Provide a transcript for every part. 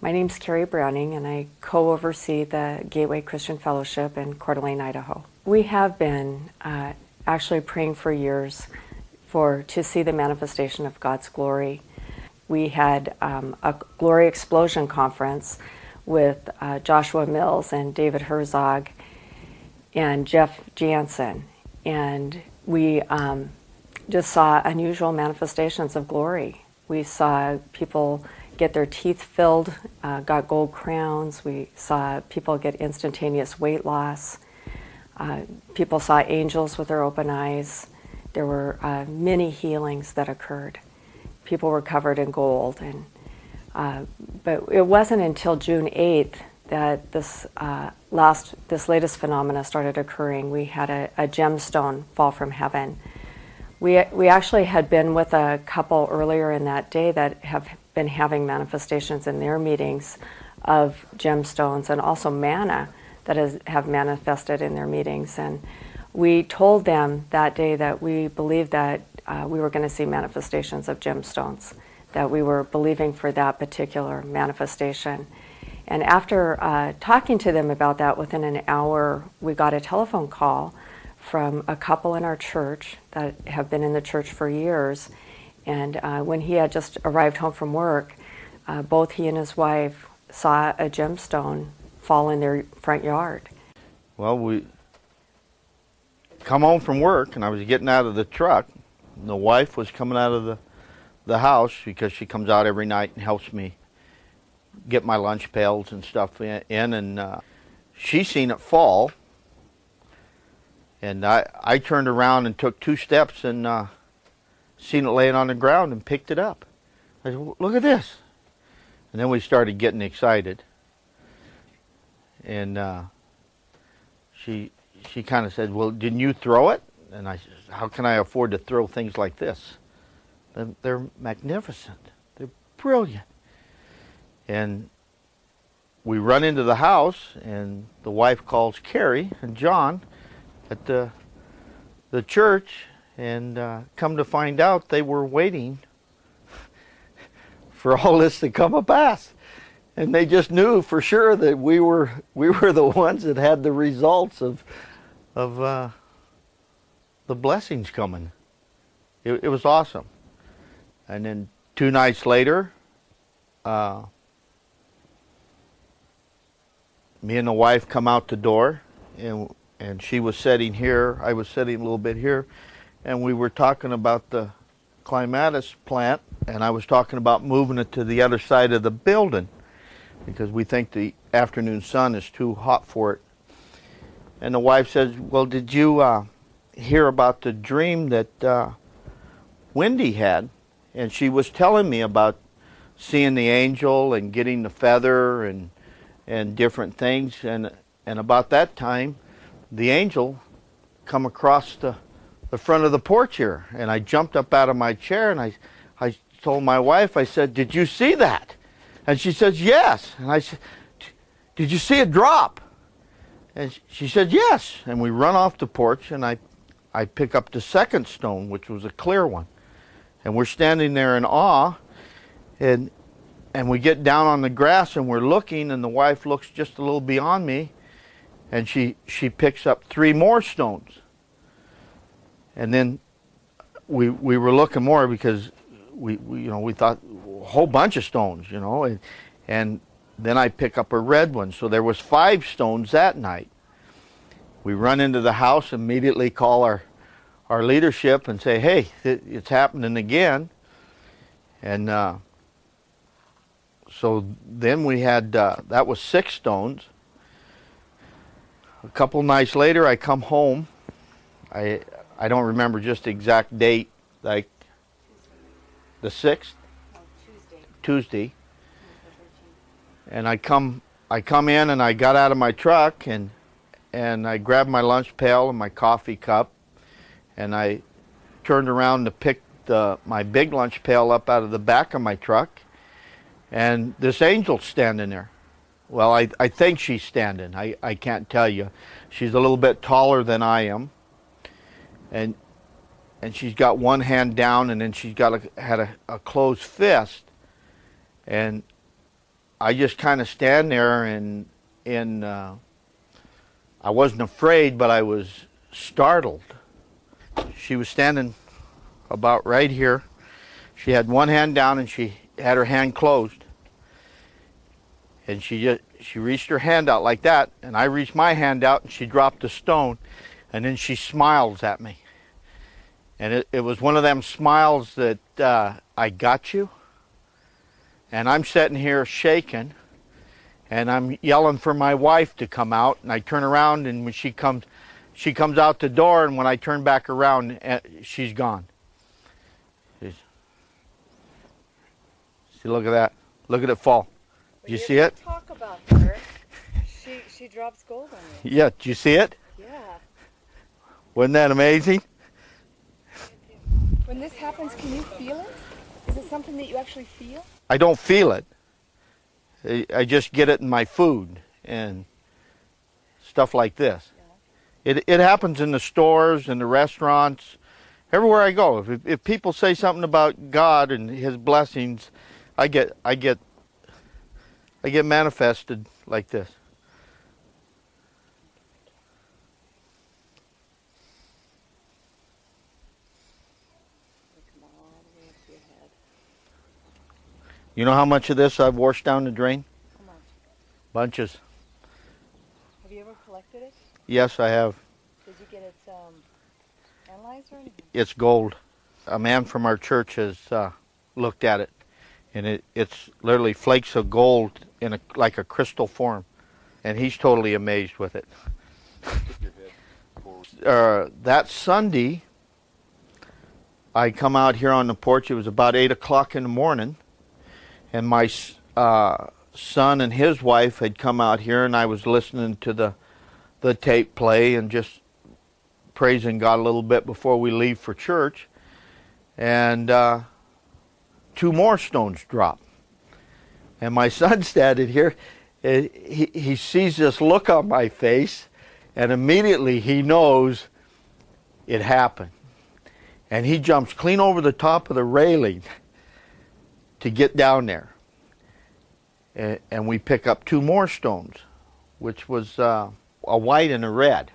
My name's Carrie Browning, and I co-oversee the Gateway Christian Fellowship in Coeur d'Alene, Idaho. We have been actually praying for years to see the manifestation of God's glory. We had a Glory Explosion conference with Joshua Mills and David Herzog and Jeff Jansen, and we just saw unusual manifestations of glory. We saw people get their teeth filled, got gold crowns. We saw people get instantaneous weight loss. People saw angels with their open eyes. There were many healings that occurred. People were covered in gold, but it wasn't until June 8th that this latest phenomena started occurring. We had a gemstone fall from heaven. We actually had been with a couple earlier in that day that have been having manifestations in their meetings of gemstones, and also manna that have manifested in their meetings. And we told them that day that we believed that we were going to see manifestations of gemstones, that we were believing for that particular manifestation. And after talking to them about that, within an hour, we got a telephone call from a couple in our church that have been in the church for years. And when he had just arrived home from work, both he and his wife saw a gemstone fall in their front yard. Well, we come home from work, and I was getting out of the truck, and the wife was coming out of the house because she comes out every night and helps me get my lunch pails and stuff in, and she seen it fall. And I turned around and took 2 steps and seen it laying on the ground and picked it up. I said, look at this. And then we started getting excited. And she kind of said, well, didn't you throw it? And I said, how can I afford to throw things like this? They're magnificent. They're brilliant. And we run into the house, and the wife calls Carrie and John at the church, and come to find out they were waiting for all this to come to pass, and they just knew for sure that we were the ones that had the results of the blessings coming. It was awesome. And then 2 nights later, me and the wife come out the door, and she was sitting here, I was sitting a little bit here, and we were talking about the clematis plant, and I was talking about moving it to the other side of the building because we think the afternoon sun is too hot for it. And the wife says, well, did you hear about the dream that Wendy had? And she was telling me about seeing the angel and getting the feather and different things, and about that time the angel come across the front of the porch here, and I jumped up out of my chair, and I told my wife, I said, did you see that? And she says, yes. And I said, did you see it drop? And she said, yes. And we run off the porch, and I pick up the second stone, which was a clear one, and we're standing there in awe, and we get down on the grass, and we're looking, and the wife looks just a little beyond me, and she picks up 3 more stones. And then we were looking more because we thought a whole bunch of stones, and then I pick up a red one. So there was 5 stones that night. We run into the house, immediately call our leadership and say, hey, it's happening again. And so then we had, that was 6 stones. A couple nights later, I come home. I don't remember just the exact date, like the 6th? Oh, Tuesday. And I come in, and I got out of my truck, and I grabbed my lunch pail and my coffee cup, and I turned around to pick my big lunch pail up out of the back of my truck, and this angel's standing there. Well, I think she's standing. I can't tell you. She's a little bit taller than I am. And she's got one hand down, and then she's got had a closed fist, and I just kind of stand there and I wasn't afraid, but I was startled. She was standing about right here. She had one hand down and she had her hand closed. And she reached her hand out like that, and I reached my hand out and she dropped the stone, and then she smiles at me. And it was one of them smiles that I got you. And I'm sitting here shaking, and I'm yelling for my wife to come out, and I turn around, and when she comes out the door, and when I turn back around, she's gone. See, look at that. Look at it fall. Did you see it? Talk about her. She drops gold on you. Yeah, did you see it? Yeah. Wasn't that amazing? When this happens, can you feel it? Is it something that you actually feel? I don't feel it. I just get it in my food and stuff like this. Yeah. It happens in the stores, in the restaurants, everywhere I go. If people say something about God and His blessings, I get manifested like this. You know how much of this I've washed down the drain? How much? Bunches. Have you ever collected it? Yes, I have. Did you get it analyzed or anything? It's gold. A man from our church has looked at it, and it's literally flakes of gold in like a crystal form, and he's totally amazed with it. That Sunday, I come out here on the porch. It was about 8 o'clock in the morning. And my son and his wife had come out here, and I was listening to the tape play and just praising God a little bit before we leave for church. And 2 more stones dropped. And my son standing here, he sees this look on my face, and immediately he knows it happened. And he jumps clean over the top of the railing to get down there, and we pick up 2 more stones, which was a white and a red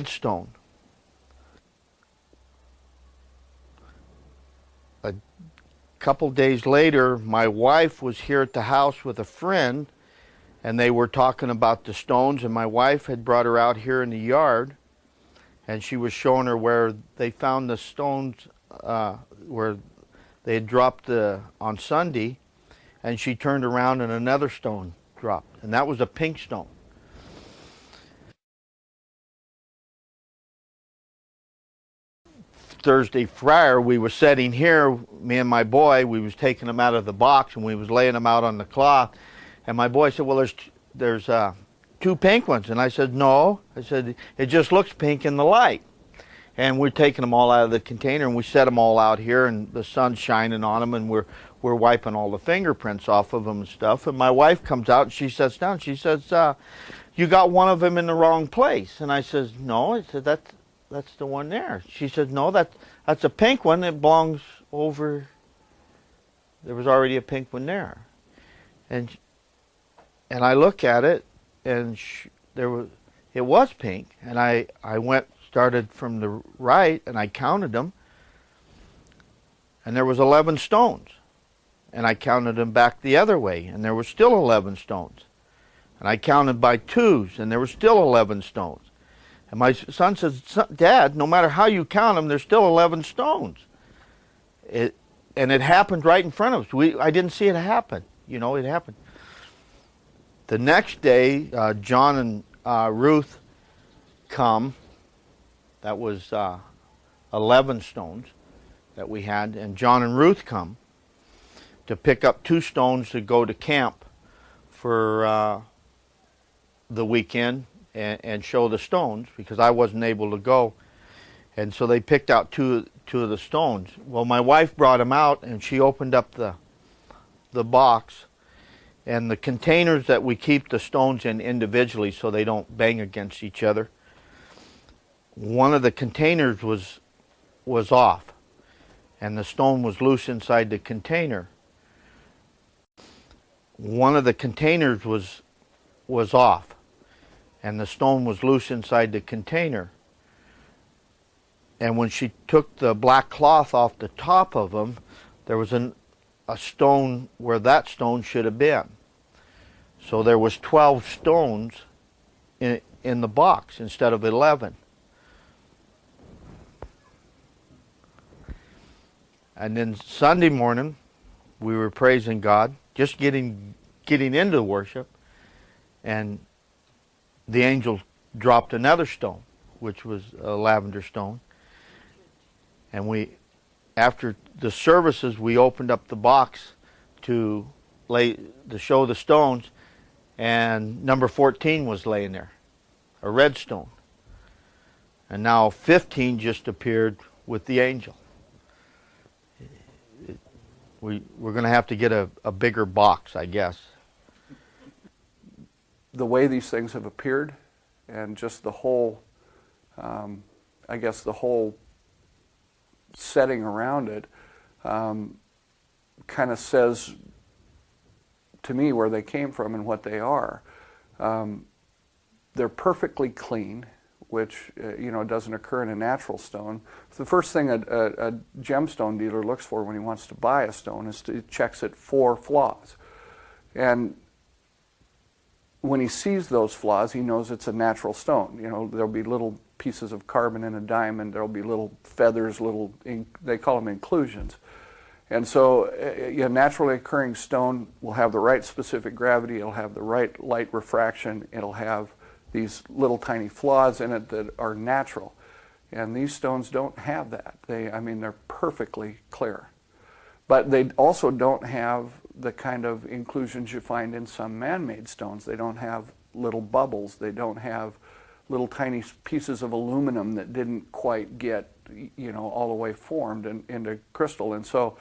stone. A couple days later, my wife was here at the house with a friend, and they were talking about the stones, and my wife had brought her out here in the yard, and she was showing her where they found the stones, where they had dropped on Sunday, and she turned around and another stone dropped, and that was a pink stone. Thursday Friar, we were sitting here, me and my boy, we was taking them out of the box and we was laying them out on the cloth, and my boy said, well, there's 2 pink ones, and I said, no. I said, it just looks pink in the light. And we're taking them all out of the container, and we set them all out here, and the sun's shining on them, and we're wiping all the fingerprints off of them and stuff. And my wife comes out, and she sits down. She says, you got one of them in the wrong place. And I says, no. I said, that's the one there. She says, no, that's a pink one. It belongs over. There was already a pink one there. And I look at it, and it was pink. And I started from the right, and I counted them, and there was 11 stones. And I counted them back the other way, and there were still 11 stones. And I counted by 2s, and there were still 11 stones. And my son says, Dad, no matter how you count them, there's still 11 stones. And it happened right in front of us. I didn't see it happen. You know, it happened. The next day, John and Ruth come. That was 11 stones that we had. And John and Ruth come to pick up 2 stones to go to camp for the weekend and show the stones, because I wasn't able to go. And so they picked out two of the stones. Well, my wife brought them out, and she opened up the box, and the containers that we keep the stones in individually so they don't bang against each other. One of the containers was off, and the stone was loose inside the container. one of the containers was off, and the stone was loose inside the container. And when she took the black cloth off the top of them, there was a stone where that stone should have been. So there was 12 stones in the box instead of 11. And then Sunday morning, we were praising God, just getting into worship, and the angel dropped another stone, which was a lavender stone. And after the services, we opened up the box to show the stones, and number 14 was laying there, a red stone. And now 15 just appeared with the angel. We're going to have to get a bigger box, I guess. The way these things have appeared, and just the whole, I guess the whole setting around it, kind of says to me where they came from and what they are. They're perfectly clean, which doesn't occur in a natural stone. The first thing a gemstone dealer looks for when he wants to buy a stone is he checks it for flaws. And when he sees those flaws, he knows it's a natural stone. There'll be little pieces of carbon in a diamond, there'll be little feathers, they call them inclusions. And so a naturally occurring stone will have the right specific gravity, it'll have the right light refraction, it'll have these little tiny flaws in it that are natural. And these stones don't have that. They're perfectly clear. But they also don't have the kind of inclusions you find in some man-made stones. They don't have little bubbles. They don't have little tiny pieces of aluminum that didn't quite get, all the way formed into crystal. And so,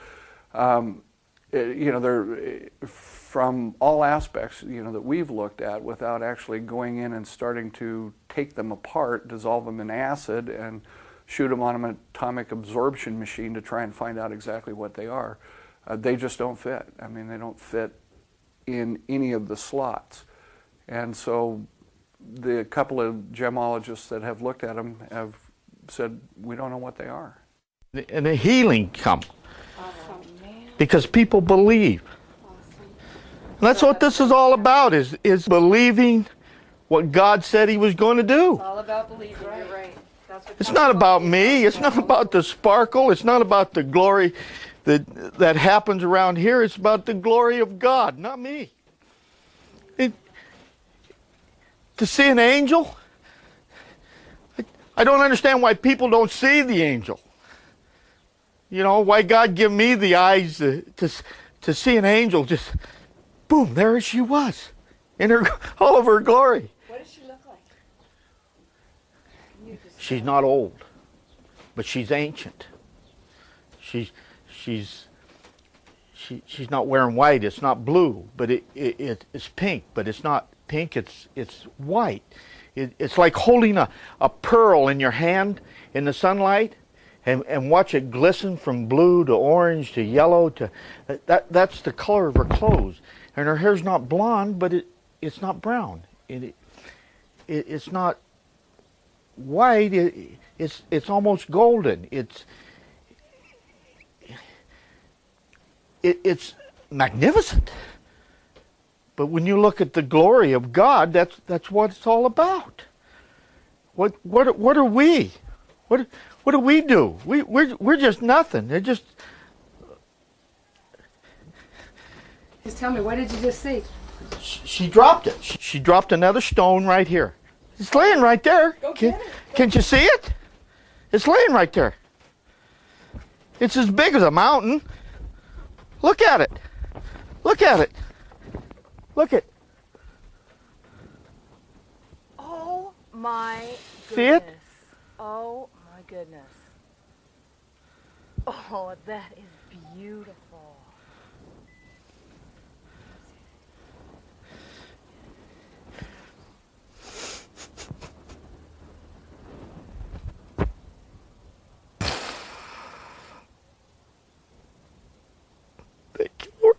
they're from all aspects, that we've looked at without actually going in and starting to take them apart, dissolve them in acid, and shoot them on an atomic absorption machine to try and find out exactly what they are. They just don't fit. They don't fit in any of the slots. And so the couple of gemologists that have looked at them have said, we don't know what they are. And the healing comes. Because people believe. And that's what this is all about, is believing what God said he was going to do. It's all about believing, you're right. It's not about me. It's not about the sparkle. It's not about the glory that happens around here. It's about the glory of God, not me. To see an angel, I don't understand why people don't see the angel. Why God give me the eyes to see an angel. Just boom, there she was, in all of her glory. What does she look like? She's not old, but she's ancient. She's not wearing white. It's not blue, but it's pink. But it's not pink. It's white. It's like holding a pearl in your hand in the sunlight, and watch it glisten from blue to orange to yellow to that's the color of her clothes. And her hair's not blonde, but it's not brown. It's not white. It's almost golden. It's magnificent. But when you look at the glory of God, that's what it's all about. What are we? What do we do? We're just nothing. They're just. Just tell me, what did you just see? She dropped it. She dropped another stone right here. It's laying right there. Go get it. Can't you see it? It's laying right there. It's as big as a mountain. Look at it. Look at it. Look at. Oh my goodness. See it? Oh my goodness. Oh, that is beautiful. Thank you, Lord.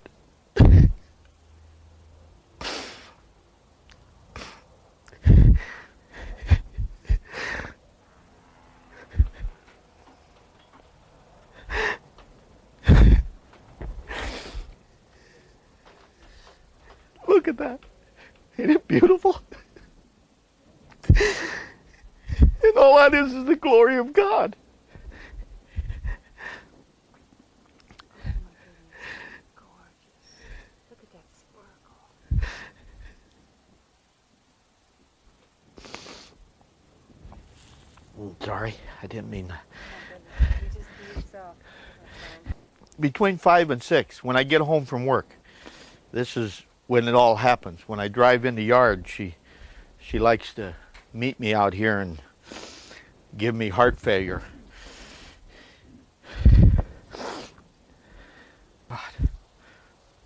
Look at that. Ain't it beautiful? And all that is the glory of God. Look at that sparkle. Sorry, I didn't mean that. You just be yourself. Between 5 and 6, when I get home from work, this is when it all happens. When I drive in the yard, she likes to meet me out here and give me heart failure. God.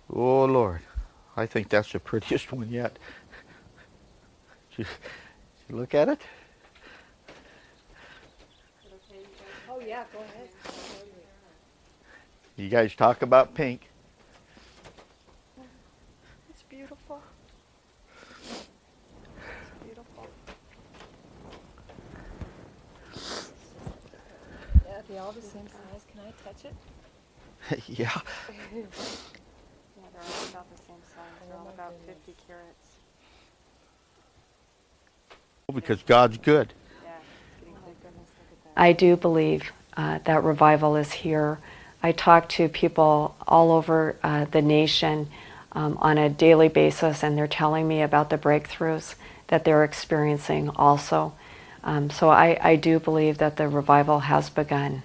Oh Lord, I think that's the prettiest one yet. You look at it? Oh yeah, go ahead. You guys talk about pink. It's beautiful. It's beautiful. Yeah, they all the same size. Can I touch it? Yeah. Yeah, they're all about the same size. They're all about 50 carats. Because God's good. Yeah, it's getting big. Goodness, look at that. I do believe that revival is here. I talk to people all over the nation on a daily basis, and they're telling me about the breakthroughs that they're experiencing also. So I do believe that the revival has begun.